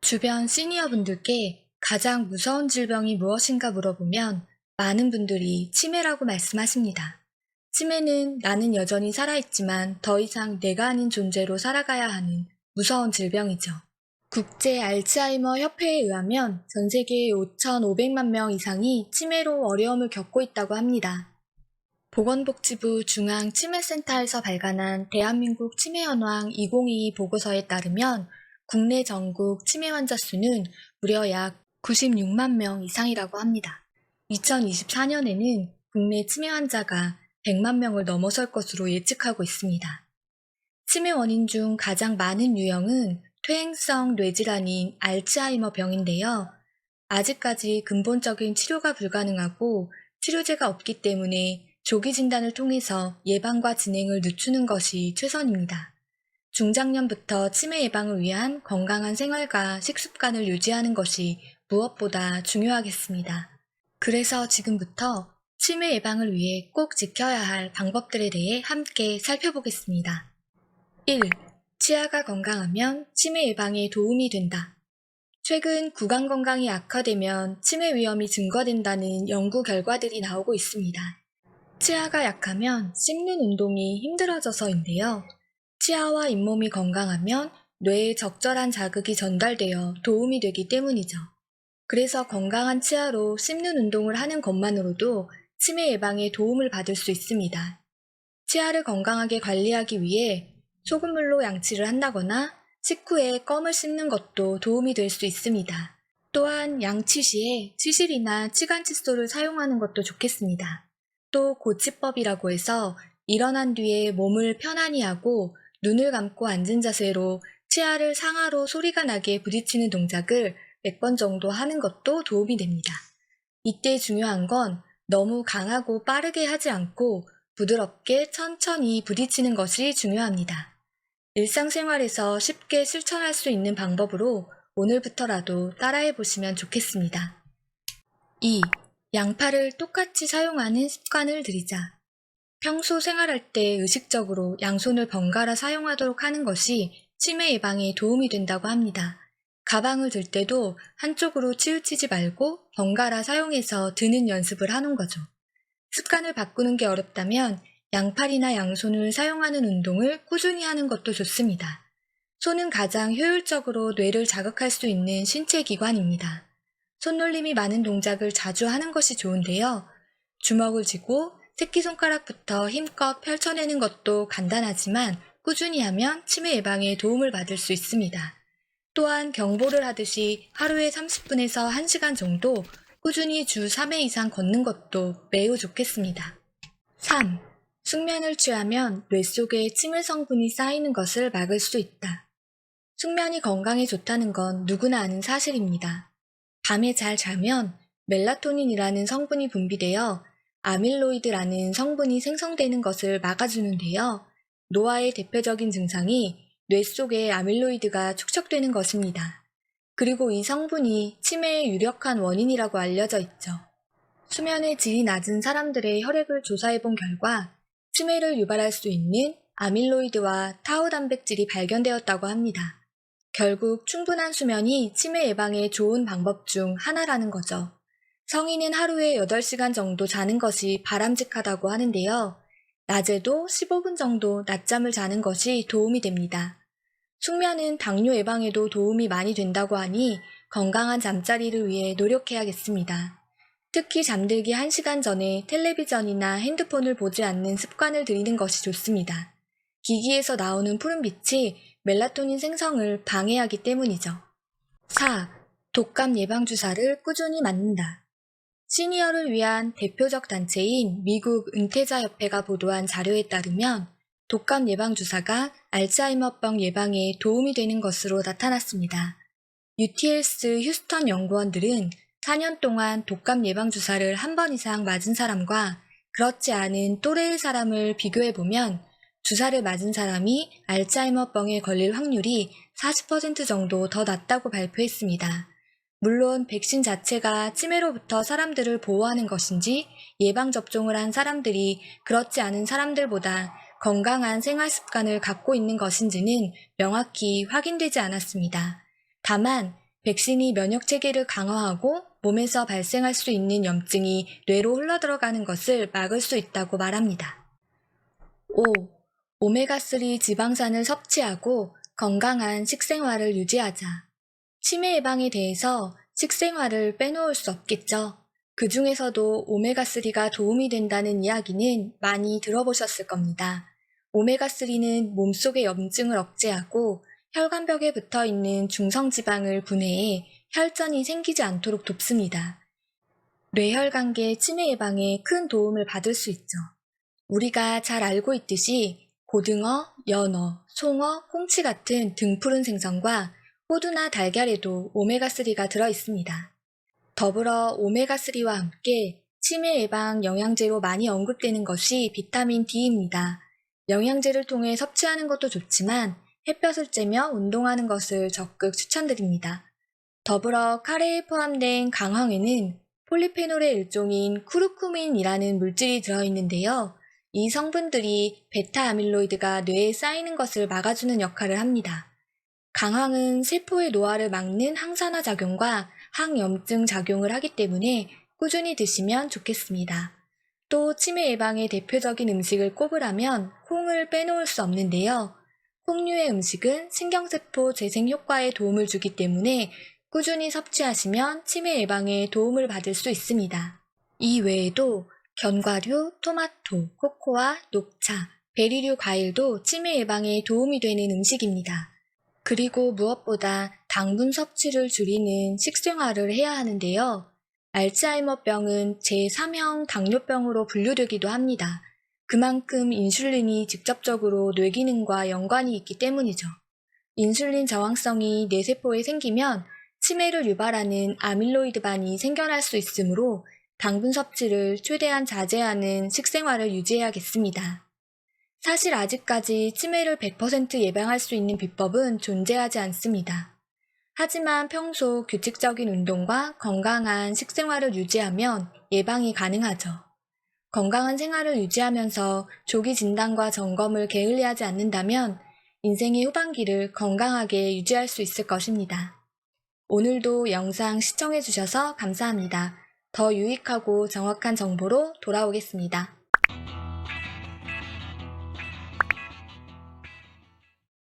주변 시니어분들께 가장 무서운 질병이 무엇인가 물어보면 많은 분들이 치매라고 말씀하십니다. 치매는 나는 여전히 살아있지만 더 이상 내가 아닌 존재로 살아가야 하는 무서운 질병이죠. 국제 알츠하이머 협회에 의하면 전 세계 5,500만 명 이상이 치매로 어려움을 겪고 있다고 합니다. 보건복지부 중앙치매센터에서 발간한 대한민국 치매현황 2022 보고서에 따르면 국내 전국 치매 환자 수는 무려 약 96만 명 이상이라고 합니다. 2024년에는 국내 치매 환자가 100만 명을 넘어설 것으로 예측하고 있습니다. 치매 원인 중 가장 많은 유형은 퇴행성 뇌질환인 알츠하이머 병인데요. 아직까지 근본적인 치료가 불가능하고 치료제가 없기 때문에 조기 진단을 통해서 예방과 진행을 늦추는 것이 최선입니다. 중장년부터 치매 예방을 위한 건강한 생활과 식습관을 유지하는 것이 무엇보다 중요하겠습니다. 그래서 지금부터 치매 예방을 위해 꼭 지켜야 할 방법들에 대해 함께 살펴보겠습니다. 1. 치아가 건강하면 치매 예방에 도움이 된다. 최근 구강 건강이 악화되면 치매 위험이 증가된다는 연구 결과들이 나오고 있습니다. 치아가 약하면 씹는 운동이 힘들어져서인데요. 치아와 잇몸이 건강하면 뇌에 적절한 자극이 전달되어 도움이 되기 때문이죠. 그래서 건강한 치아로 씹는 운동을 하는 것만으로도 치매 예방에 도움을 받을 수 있습니다. 치아를 건강하게 관리하기 위해 소금물로 양치를 한다거나 식후에 껌을 씹는 것도 도움이 될 수 있습니다. 또한 양치 시에 치실이나 치간칫솔을 사용하는 것도 좋겠습니다. 또 고치법이라고 해서 일어난 뒤에 몸을 편안히 하고 눈을 감고 앉은 자세로 치아를 상하로 소리가 나게 부딪히는 동작을 100번 정도 하는 것도 도움이 됩니다. 이때 중요한 건 너무 강하고 빠르게 하지 않고 부드럽게 천천히 부딪히는 것이 중요합니다. 일상생활에서 쉽게 실천할 수 있는 방법으로 오늘부터라도 따라해 보시면 좋겠습니다. 2. 양팔을 똑같이 사용하는 습관을 들이자. 평소 생활할 때 의식적으로 양손을 번갈아 사용하도록 하는 것이 치매 예방에 도움이 된다고 합니다. 가방을 들 때도 한쪽으로 치우치지 말고 번갈아 사용해서 드는 연습을 하는 거죠. 습관을 바꾸는 게 어렵다면 양팔이나 양손을 사용하는 운동을 꾸준히 하는 것도 좋습니다. 손은 가장 효율적으로 뇌를 자극할 수 있는 신체 기관입니다. 손놀림이 많은 동작을 자주 하는 것이 좋은데요. 주먹을 쥐고 새끼손가락부터 힘껏 펼쳐내는 것도 간단하지만 꾸준히 하면 치매 예방에 도움을 받을 수 있습니다. 또한 경보를 하듯이 하루에 30분에서 1시간 정도 꾸준히 주 3회 이상 걷는 것도 매우 좋겠습니다. 3. 숙면을 취하면 뇌 속에 치매 성분이 쌓이는 것을 막을 수 있다. 숙면이 건강에 좋다는 건 누구나 아는 사실입니다. 밤에 잘 자면 멜라토닌이라는 성분이 분비되어 아밀로이드라는 성분이 생성되는 것을 막아주는데요. 노화의 대표적인 증상이 뇌 속에 아밀로이드가 축적되는 것입니다. 그리고 이 성분이 치매의 유력한 원인이라고 알려져 있죠. 수면의 질이 낮은 사람들의 혈액을 조사해본 결과 치매를 유발할 수 있는 아밀로이드와 타우 단백질이 발견되었다고 합니다. 결국 충분한 수면이 치매 예방에 좋은 방법 중 하나라는 거죠. 성인은 하루에 8시간 정도 자는 것이 바람직하다고 하는데요. 낮에도 15분 정도 낮잠을 자는 것이 도움이 됩니다. 숙면은 당뇨 예방에도 도움이 많이 된다고 하니 건강한 잠자리를 위해 노력해야겠습니다. 특히 잠들기 1시간 전에 텔레비전이나 핸드폰을 보지 않는 습관을 들이는 것이 좋습니다. 기기에서 나오는 푸른빛이 멜라토닌 생성을 방해하기 때문이죠. 4. 독감 예방주사를 꾸준히 맞는다. 시니어를 위한 대표적 단체인 미국 은퇴자협회가 보도한 자료에 따르면 독감 예방주사가 알츠하이머병 예방에 도움이 되는 것으로 나타났습니다. UTS 휴스턴 연구원들은 4년 동안 독감 예방주사를 한 번 이상 맞은 사람과 그렇지 않은 또래의 사람을 비교해보면 주사를 맞은 사람이 알츠하이머병에 걸릴 확률이 40% 정도 더 낮다고 발표했습니다. 물론 백신 자체가 치매로부터 사람들을 보호하는 것인지 예방접종을 한 사람들이 그렇지 않은 사람들보다 건강한 생활 습관을 갖고 있는 것인지는 명확히 확인되지 않았습니다. 다만 백신이 면역 체계를 강화하고 몸에서 발생할 수 있는 염증이 뇌로 흘러들어가는 것을 막을 수 있다고 말합니다. 5. 오메가3 지방산을 섭취하고 건강한 식생활을 유지하자. 치매 예방에 대해서 식생활을 빼놓을 수 없겠죠. 그 중에서도 오메가3가 도움이 된다는 이야기는 많이 들어보셨을 겁니다. 오메가3는 몸속의 염증을 억제하고 혈관벽에 붙어 있는 중성지방을 분해해 혈전이 생기지 않도록 돕습니다. 뇌혈관계 치매 예방에 큰 도움을 받을 수 있죠. 우리가 잘 알고 있듯이 고등어, 연어, 송어, 홍치 같은 등푸른 생선과 호두나 달걀에도 오메가3가 들어있습니다. 더불어 오메가3와 함께 치매 예방 영양제로 많이 언급되는 것이 비타민 D입니다. 영양제를 통해 섭취하는 것도 좋지만 햇볕을 쬐며 운동하는 것을 적극 추천드립니다. 더불어 카레에 포함된 강황에는 폴리페놀의 일종인 쿠르쿠민이라는 물질이 들어있는데요. 이 성분들이 베타 아밀로이드가 뇌에 쌓이는 것을 막아주는 역할을 합니다. 강황은 세포의 노화를 막는 항산화 작용과 항염증 작용을 하기 때문에 꾸준히 드시면 좋겠습니다. 또 치매 예방의 대표적인 음식을 꼽으라면 콩을 빼놓을 수 없는데요. 콩류의 음식은 신경세포 재생 효과에 도움을 주기 때문에 꾸준히 섭취하시면 치매 예방에 도움을 받을 수 있습니다. 이 외에도 견과류, 토마토, 코코아, 녹차, 베리류 과일도 치매 예방에 도움이 되는 음식입니다. 그리고 무엇보다 당분 섭취를 줄이는 식생활을 해야 하는데요. 알츠하이머병은 제3형 당뇨병으로 분류되기도 합니다. 그만큼 인슐린이 직접적으로 뇌기능과 연관이 있기 때문이죠. 인슐린 저항성이 뇌세포에 생기면 치매를 유발하는 아밀로이드반이 생겨날 수 있으므로 당분 섭취를 최대한 자제하는 식생활을 유지해야겠습니다. 사실 아직까지 치매를 100% 예방할 수 있는 비법은 존재하지 않습니다. 하지만 평소 규칙적인 운동과 건강한 식생활을 유지하면 예방이 가능하죠. 건강한 생활을 유지하면서 조기 진단과 점검을 게을리하지 않는다면 인생의 후반기를 건강하게 유지할 수 있을 것입니다. 오늘도 영상 시청해주셔서 감사합니다. 더 유익하고 정확한 정보로 돌아오겠습니다.